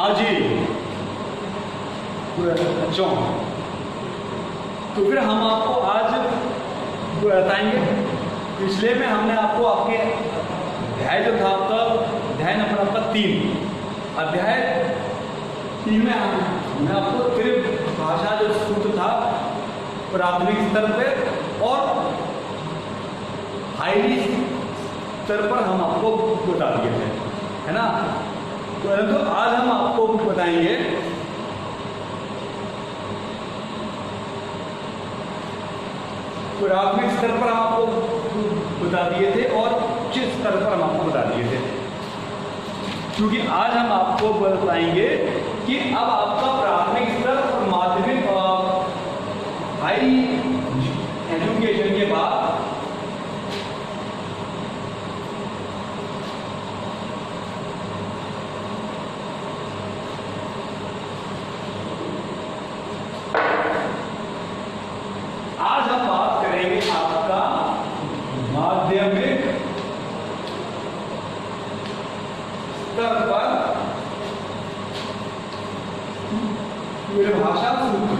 आजे चौ। तो फिर हम आपको आज बताएंगे, पिछले में हमने आपको आपके अध्याय जो था आपका अध्याय नंबर आपका 3, अध्याय 3 में हमने आपको त्रिभाषा जो सूत्र था प्राथमिक स्तर पे और हाईली स्तर पर हम आपको बता दिए थे, है ना। परंतु आज हम आपको बताएंगे प्राथमिक स्तर पर हम आपको बता दिए थे और उच्च स्तर पर हम आपको बता दिए थे, क्योंकि आज हम आपको बताएंगे कि अब आपका प्राथमिक स्तर और माध्यमिक हाई एजुकेशन के बाद आज हम बात करेंगे आपका माध्यमिक स्तर पर त्रिभाषा सूत्र।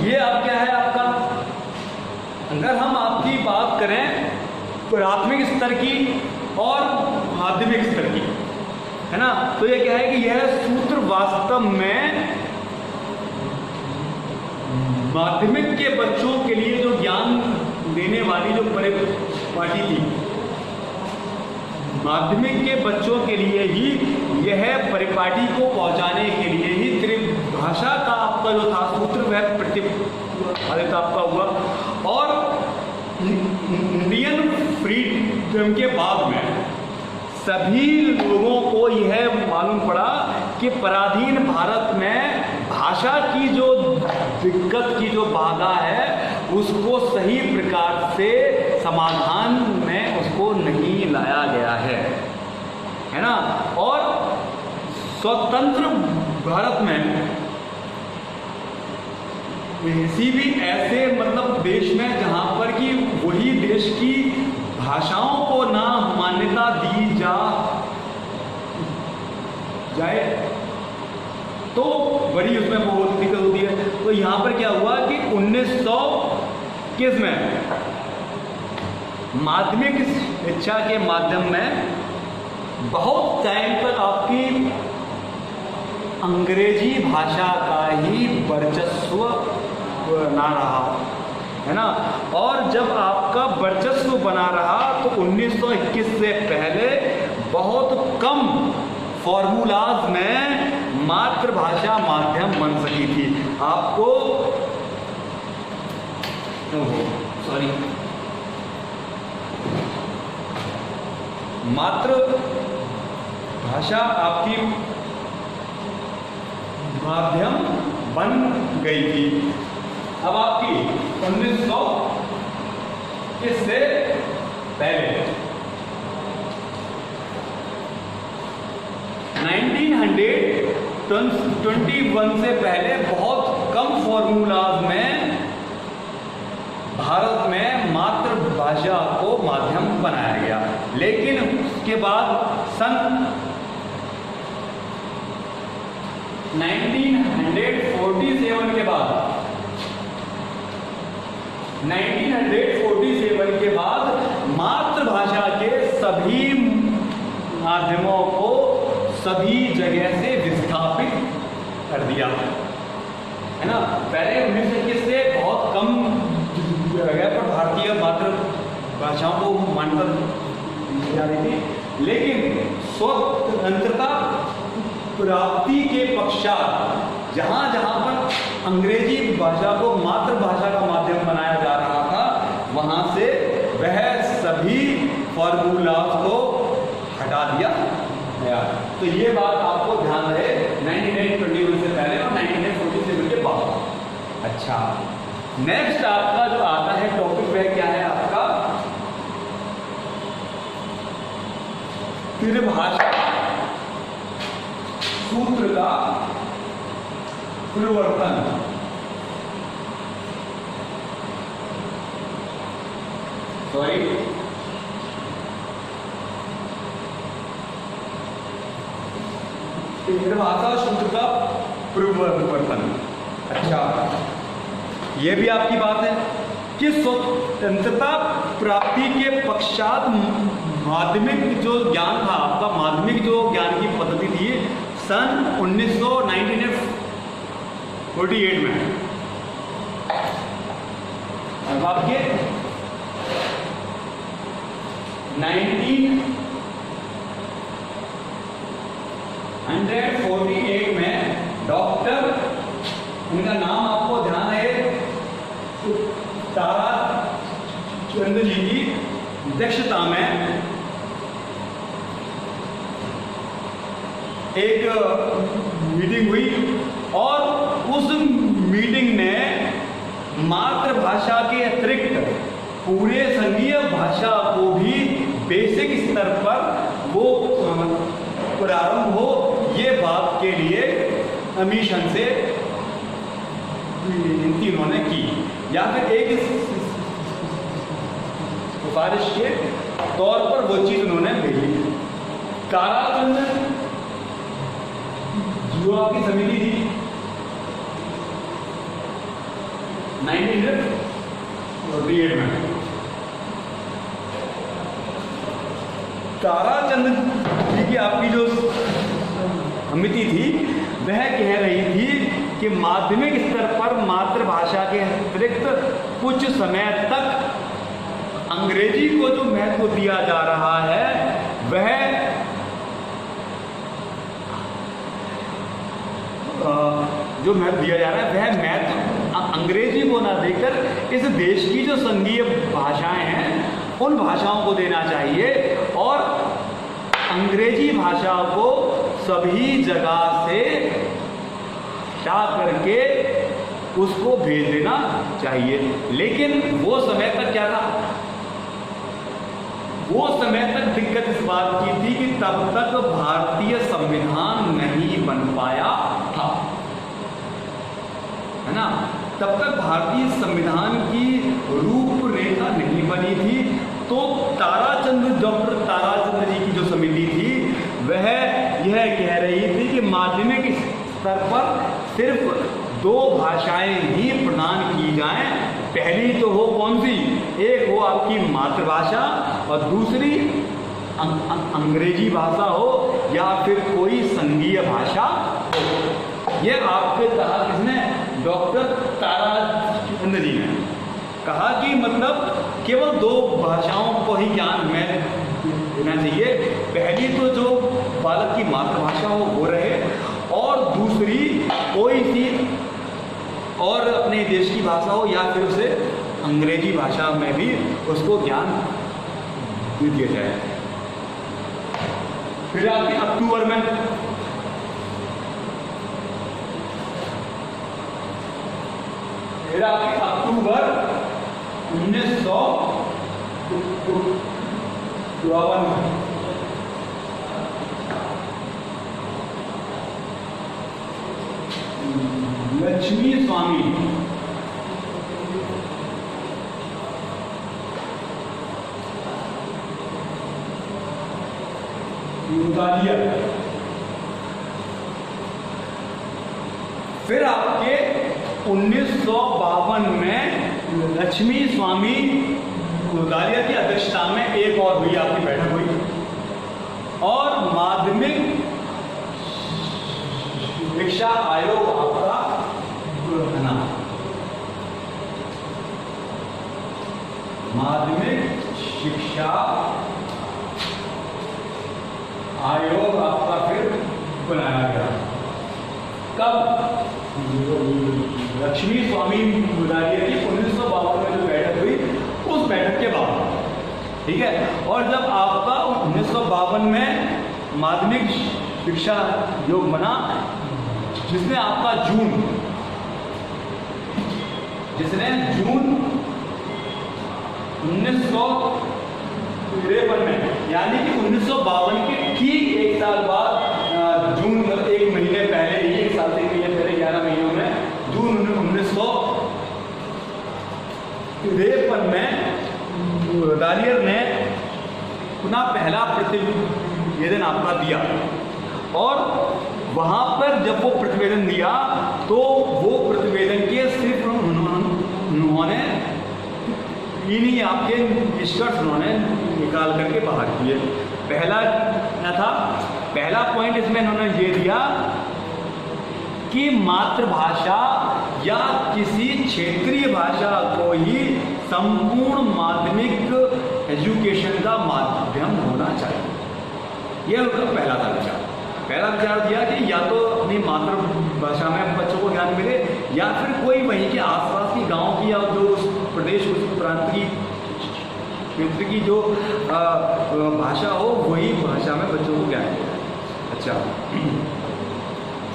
ये अब क्या है आपका, अगर हम आपकी बात करें प्राथमिक स्तर की और माध्यमिक स्तर की, है ना, तो ये क्या है कि यह सूत्र वास्तव में माध्यमिक के बच्चों के लिए जो ज्ञान देने वाली जो परिपाटी थी, माध्यमिक के बच्चों के लिए ही यह परिपाटी को पहुंचाने के लिए ही त्रिभाषा का आपका जो था सूत्र वह प्रतिपादित आपका हुआ। और इंडियन फ्रीडम के बाद में सभी लोगों को यह मालूम पड़ा कि पराधीन भारत में भाषा की जो दिक्कत की जो बाधा है उसको सही प्रकार से समाधान में उसको नहीं लाया गया है ना। और स्वतंत्र भारत में किसी भी ऐसे मतलब देश में जहां पर कि वही देश की भाषाओं को ना मान्यता दी जाए तो बड़ी उसमें बहुत दिक्कत होती है। तो यहाँ पर क्या हुआ कि 1921 में माध्यमिक शिक्षा के माध्यम में बहुत टाइम तक आपकी अंग्रेजी भाषा का ही वर्चस्व बना रहा, है ना। और जब आपका वर्चस्व बना रहा तो 1921 से पहले बहुत कम फॉर्मूलाज में मातृभाषा माध्यम बन सकी थी। आपको सॉरी मातृभाषा आपकी माध्यम बन गई थी। अब आपकी 1900 से पहले 1921 से पहले बहुत कम फॉर्मूलाज में भारत में मातृभाषा को माध्यम बनाया गया। लेकिन उसके बाद सन 1947 के बाद 1947 के बाद मातृभाषा के सभी माध्यमों को सभी जगह से विस्थापित कर दिया, है ना। पहले 1921 से बहुत कम जगह पर भारतीय मातृभाषाओं को मान्यता दी जा रही थी, लेकिन स्वतंत्रता प्राप्ति के पश्चात जहां जहां पर अंग्रेजी भाषा को मातृभाषा का माध्यम बनाया जा रहा था वहां से वह सभी फॉर्मूलाज को हटा दिया गया। तो ये बात आपको ध्यान रहे 1921 से पहले और 1947 के बाद। अच्छा, नेक्स्ट आपका जो आता है टॉपिक वह क्या है आपका त्रिभाषा सूत्र का परिवर्तन। सॉरी, भाषा सूत्र का परिवर्तन। अच्छा, ये भी आपकी बात है कि स्वतंत्रता प्राप्ति के पश्चात माध्यमिक जो ज्ञान था आपका, माध्यमिक जो ज्ञान की पद्धति थी सन 1948 में, अब आपके 1948 में डॉक्टर, उनका नाम आपको ध्यान है, ताराचंद जी की अध्यक्षता में एक मीटिंग हुई और उस मीटिंग में मातृभाषा के अतिरिक्त पूरे संघीय भाषा को भी बेसिक स्तर पर वो प्रारंभ हो, ये बात के लिए कमीशन से विनती उन्होंने की, या फिर एक सिफारिश के तौर पर वो चीज उन्होंने भेजी। ताराचंद जो आपकी समिति थी 1948 में, ताराचंद जी की आपकी जो समिति थी वह कह रही थी कि माध्यमिक स्तर पर मातृभाषा के अतिरिक्त कुछ समय तक अंग्रेजी को जो महत्व दिया जा रहा है वह जो महत्व दिया जा रहा है वह महत्व अंग्रेजी को ना देकर इस देश की जो संघीय भाषाएं हैं उन भाषाओं को देना चाहिए, और अंग्रेजी भाषा को सभी जगह से हटा करके उसको भेज देना चाहिए। लेकिन वो समय तक क्या था, वो समय तक दिक्कत इस बात की थी कि तब तक भारतीय संविधान नहीं बन पाया था, है ना, तब तक भारतीय संविधान की रूपरेखा नहीं बनी थी। तो डॉक्टर ताराचंद जी की जो समिति थी वह यह कह रही थी कि माध्यमिक स्तर पर सिर्फ 2 भाषाएं ही प्रदान की जाएं। पहली तो हो कौन सी, एक हो आपकी मातृभाषा और दूसरी अंग्रेजी भाषा हो या फिर कोई संघीय भाषा हो। ये आपके कहा किसने, डॉक्टर ताराचंद जी ने कहा कि मतलब केवल 2 भाषाओं को ही ज्ञान में देना चाहिए। पहली तो जो बालक की मातृभाषा हो वो रहे, और दूसरी कोई सी और अपने देश की भाषा हो या फिर उसे अंग्रेजी भाषा में भी उसको ज्ञान दे दिया जाए। फिर आपके अक्टूबर में अक्टूबर 1952 लक्ष्मी स्वामी मुदालिया, फिर आपके 1952 में लक्ष्मी स्वामी मुदालिया की अध्यक्षता में एक और हुई आपकी बैठक हुई, और माध्यमिक शिक्षा आयोग आपका बना। माध्यमिक शिक्षा आयोग आपका फिर बनाया गया। कब, लक्ष्मी स्वामी मुदालिया की 1952 में जो बैठक हुई उस बैठक के बाद, ठीक है। और जब आपका 1952 में माध्यमिक शिक्षा आयोग बना, जिसने आपका जून 1953 में, यानी कि 1952 के ठीक 1 साल बाद, जून 1 महीने पहले ही, 1 साल से 1 महीने पहले 11 महीनों में, जून 1953 में पहला प्रतिवेदन आपका दिया, और वहाँ पर जब वो प्रतिवेदन दिया तो वो प्रतिवेदन के सिर्फ उन्होंने इन्हीं आपके निष्कर्ष उन्होंने निकाल करके बाहर किए। पहला क्या था? पहला पॉइंट इसमें इन्होंने ये दिया कि मातृभाषा या किसी क्षेत्रीय भाषा को ही संपूर्ण माध्यमिक एजुकेशन का माध्यम होना चाहिए। यह उनका पहला था विचार। पहला विचार दिया कि या तो अपनी मातृभाषा में बच्चों को ज्ञान मिले, या फिर कोई वहीं के आसपास की गांव की या जो उस प्रदेश उस प्रांत की क्षेत्र की जो भाषा हो वही भाषा में बच्चों को ज्ञान मिले। अच्छा,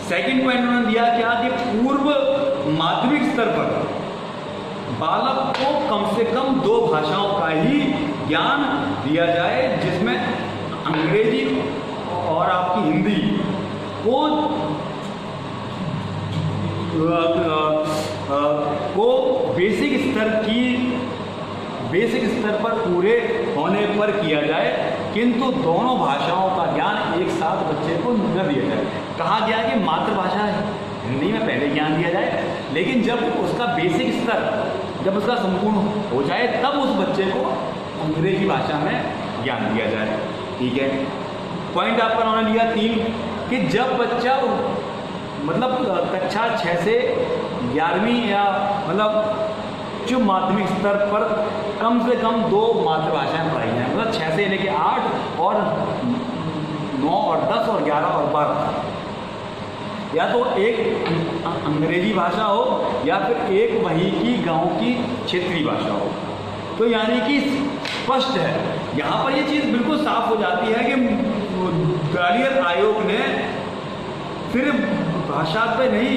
सेकंड पॉइंट उन्होंने दिया क्या कि पूर्व माध्यमिक स्तर पर बालक को कम से कम 2 भाषाओं का ही ज्ञान दिया जाए, जिसमें अंग्रेजी और आपकी हिंदी को बेसिक स्तर पर पूरे होने पर किया जाए, किंतु दोनों भाषाओं का ज्ञान एक साथ बच्चे को न दिया जाए। कहा गया कि मातृभाषा हिंदी में पहले ज्ञान दिया जाए, लेकिन जब उसका बेसिक स्तर जब उसका संपूर्ण हो जाए तब उस बच्चे को अंग्रेजी भाषा में ज्ञान दिया जाए। ठीक है। पॉइंट आपका उन्होंने लिया 3 कि जब बच्चा मतलब कक्षा 6 से 11वीं या मतलब उच्च माध्यमिक स्तर पर कम से कम 2 मातृभाषाएं पढ़ाई जाए, मतलब 6 से लेके 8 और 9 और 10 और 11 और 12, या तो एक अंग्रेजी भाषा हो या फिर एक वहीं की गांव की क्षेत्रीय भाषा हो। तो यानी कि स्पष्ट है यहाँ पर ये चीज़ बिल्कुल साफ हो जाती है कि ग्वालियर आयोग ने सिर्फ भाषा पे नहीं,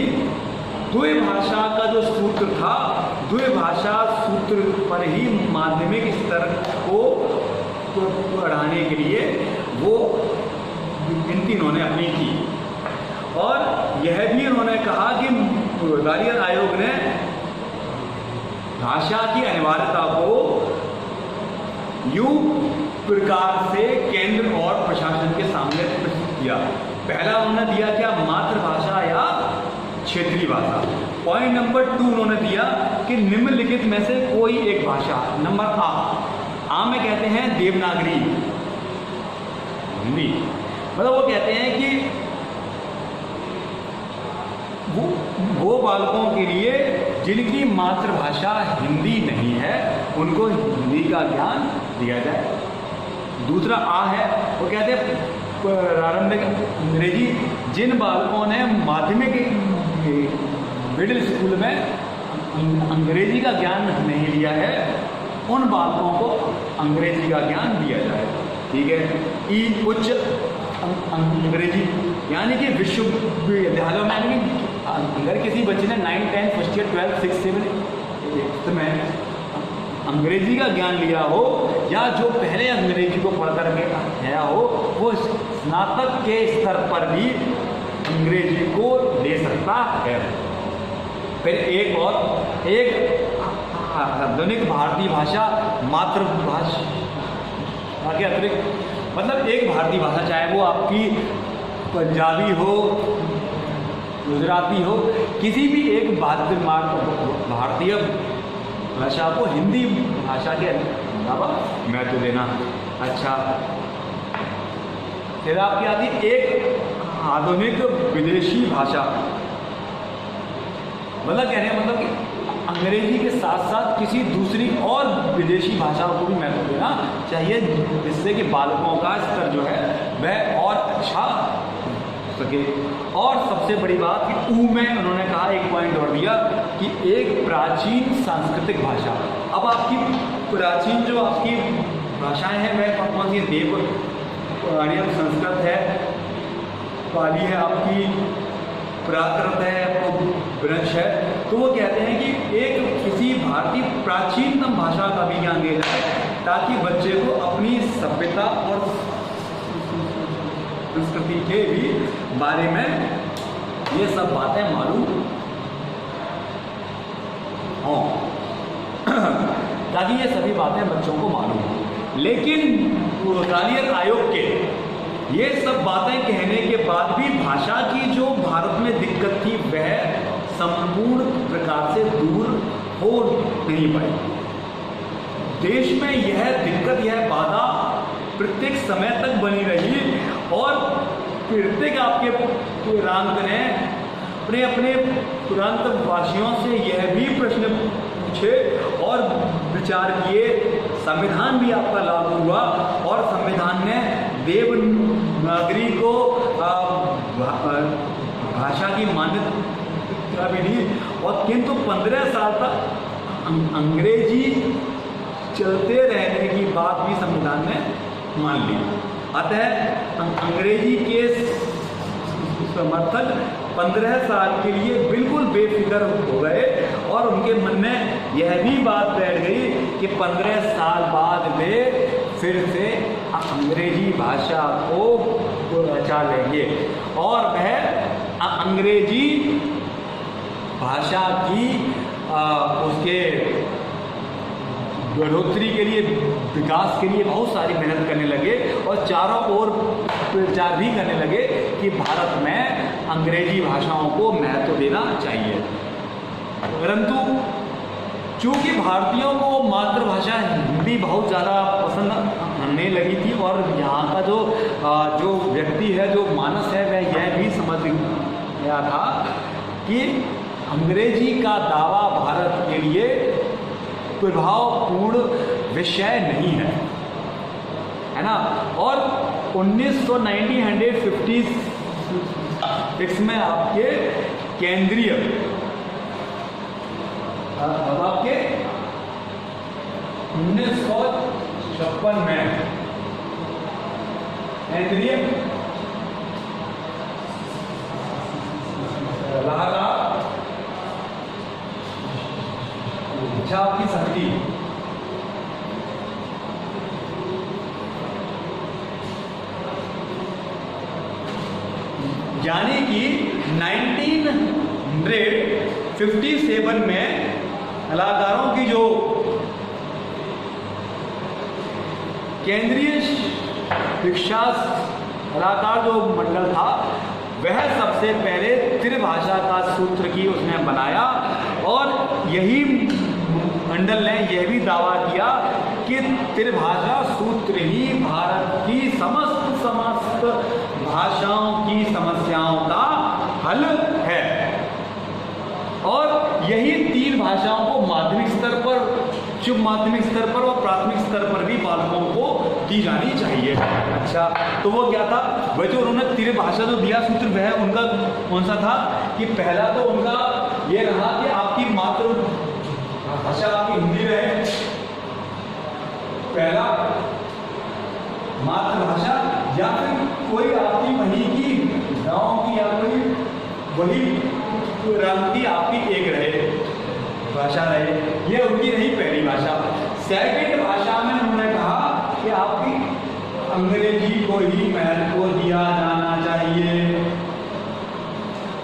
द्विभाषा का जो सूत्र था, द्विभाषा सूत्र पर ही माध्यमिक स्तर को पढ़ाने के लिए वो गिनती इन्होंने अपनी की। और यह भी उन्होंने कहा कि ग्वालियर आयोग ने भाषा की अनिवार्यता को यूं प्रकार से केंद्र और प्रशासन के सामने प्रस्तुत किया। पहला उन्होंने दिया क्या? मातृभाषा या क्षेत्रीय भाषा। पॉइंट नंबर 2 उन्होंने दिया कि निम्नलिखित में से कोई एक भाषा, नंबर आ में कहते हैं देवनागरी हिंदी, मतलब वो कहते हैं कि वो बालकों के लिए जिनकी मातृभाषा हिंदी नहीं है उनको हिंदी का ज्ञान दिया जाए। दूसरा आ है, वो कहते हैं प्रारंभिक अंग्रेजी, जिन बालकों ने माध्यमिक मिडिल स्कूल में अंग्रेजी का ज्ञान नहीं लिया है उन बालकों को अंग्रेजी का ज्ञान दिया जाए। ठीक है। ई उच्च अंग्रेजी, यानी कि विश्वविद्यालयों में अगर किसी बच्चे ने 9, 10, फर्स्ट ईयर, 12, 6, 7, 8 में अंग्रेजी का ज्ञान लिया हो, या जो पहले अंग्रेजी को पढ़ कर गया हो, वो स्नातक के स्तर पर भी अंग्रेजी को ले सकता है। फिर एक आधुनिक भारतीय भाषा मातृभाषा के अतिरिक्त, मतलब एक भारतीय भाषा, चाहे वो आपकी पंजाबी हो, गुजराती हो, किसी भी एक भारतीय भाषा को हिंदी भाषा के अलावा महत्व देना। अच्छा, फिर आपकी आती एक आधुनिक विदेशी भाषा, मतलब कहने का मतलब कि अंग्रेजी के साथ साथ किसी दूसरी और विदेशी भाषा को भी महत्व देना चाहिए, जिससे कि बालकों का स्तर जो है वह और अच्छा सके। और सबसे बड़ी बात कि ऊ में उन्होंने कहा, एक पॉइंट और दिया कि एक प्राचीन सांस्कृतिक भाषा। अब आपकी प्राचीन जो आपकी भाषाएं हैं वह कौन सी? देववाणी संस्कृत है, पाली है, आपकी प्राकृत है, आपको ब्रज है। तो वो कहते हैं कि एक किसी भारतीय प्राचीनतम भाषा का भी ज्ञान दिया जाए, ताकि बच्चे को अपनी सभ्यता और संस्कृति के भी बारे में ये सब बातें मालूम हों, ताकि ये सभी बातें बच्चों को मालूम हों। लेकिन कालियर आयोग के ये सब बातें कहने के बाद भी भाषा की जो भारत में दिक्कत थी वह संपूर्ण प्रकार से दूर हो नहीं पाई। देश में यह दिक्कत, यह बाधा प्रत्येक समय तक बनी रही और प्रत्येक आपके प्रांत ने अपने अपने प्रांत वासियों से यह भी प्रश्न पूछे और विचार किए। संविधान भी आपका लागू हुआ और संविधान ने देवनागरी को भाषा की मान्यता भी दी और किंतु 15 साल तक अंग्रेजी चलते रहने की बात भी संविधान ने मान ली। अतः अंग्रेजी के समर्थक 15 साल के लिए बिल्कुल बेफिक्र हो गए और उनके मन में यह भी बात बैठ गई कि 15 साल बाद वे फिर से अंग्रेजी भाषा को बचा लेंगे और वह अंग्रेजी भाषा की उसके बढ़ोतरी के लिए, विकास के लिए बहुत सारी मेहनत करने लगे और चारों ओर प्रचार भी करने लगे कि भारत में अंग्रेजी भाषाओं को महत्व देना चाहिए। परंतु चूंकि भारतीयों को मातृभाषा हिंदी बहुत ज़्यादा पसंद आने लगी थी और यहाँ का जो व्यक्ति है, जो मानस है, वह यह भी समझ गया था कि अंग्रेजी का दावा भारत के लिए प्रभावपूर्ण विषय नहीं है ना। और 1956 में आपके केंद्रीय आपके 1956 में केंद्रीय आपकी शक्ति यानी कि 1957 में कलाकारों की जो केंद्रीय शिक्षा सलाहकार जो मंडल था वह सबसे पहले त्रिभाषा का सूत्र की उसने बनाया और यही मंडल ने यह भी दावा किया कि त्रिभाषा सूत्र ही भारत की समस्त भाषाओं की समस्याओं का हल है और यही 3 भाषाओं को माध्यमिक स्तर पर, उच्च माध्यमिक स्तर पर और प्राथमिक स्तर पर भी बालकों को दी जानी चाहिए। अच्छा, तो वो क्या था? वह जो उन्होंने त्रिभाषा जो दिया सूत्र वह उनका कौन सा था कि पहला तो उनका ये रहा कि आपकी मातृभाषा आपकी हिंदी रहे, पहला मातृभाषा, या फिर कोई आपकी वहीं की गाँव की या कोई वही रंग की आपकी एक रहे भाषा रहे, ये उनकी रही पहली भाषा। सेकंड भाषा में उन्होंने कहा कि आपकी अंग्रेजी को ही महत्व दिया जाना चाहिए,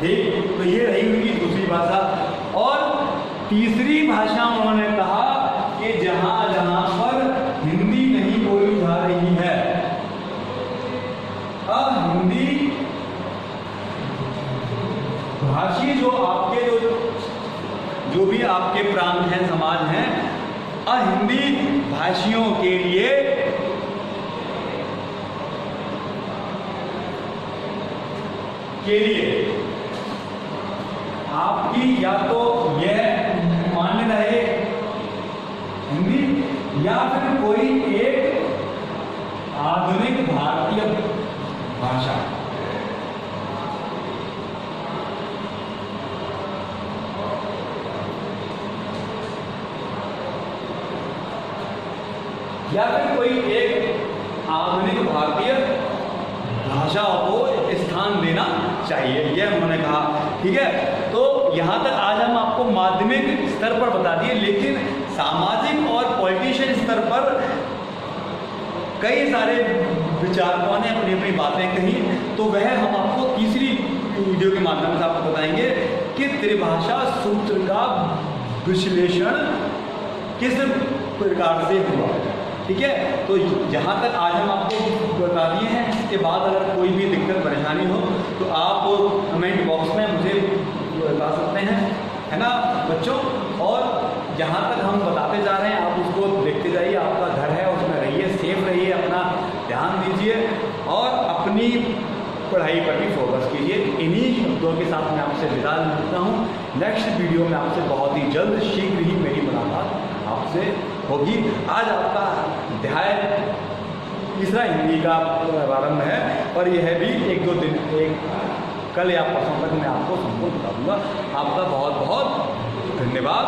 ठीक, तो ये रही उनकी दूसरी भाषा। और तीसरी भाषा उन्होंने कहा कि जहां जहां पर हिंदी नहीं बोली जा रही है, अब हिंदी भाषी जो आपके जो भी आपके प्रांत हैं, समाज हैं, अहिंदी भाषियों के लिए आपकी या तो यह मान्य रहे हिंदी या फिर कोई एक आधुनिक भारतीय भाषा, या फिर कोई एक आधुनिक भारतीय भाषा को स्थान देना चाहिए, यह उन्होंने कहा। ठीक है, तो यहाँ तक आज हम आपको माध्यमिक स्तर पर बता दिए, लेकिन सामाजिक और पॉलिटिशियन स्तर पर कई सारे विचारकों ने अपनी अपनी बातें कही, तो वह हम आपको तीसरी वीडियो के माध्यम से आपको बताएंगे कि त्रिभाषा सूत्र का विश्लेषण किस प्रकार से हुआ। ठीक है। तो यहाँ तक आज हम आपको बता दिए हैं। इसके बाद अगर कोई भी दिक्कत परेशानी हो तो आप कमेंट बॉक्स में मुझे बता सकते हैं, है ना बच्चों। और जहाँ तक हम बताते जा रहे हैं आप उसको देखते जाइए। आपका घर है, उसमें रहिए, सेफ रहिए, अपना ध्यान दीजिए और अपनी पढ़ाई पर भी फोकस कीजिए। इन्हीं शब्दों के साथ मैं आपसे विदा लेता हूँ। नेक्स्ट वीडियो में आपसे बहुत ही जल्द शीघ्र ही मेरी मुलाकात आपसे होगी। आज आपका अध्याय तीसरा हिंदी का प्रारंभ है और यह भी एक दो दिन कल या परसों तक मैं आपको संपूर्ण बता दूँगा। आपका बहुत बहुत धन्यवाद।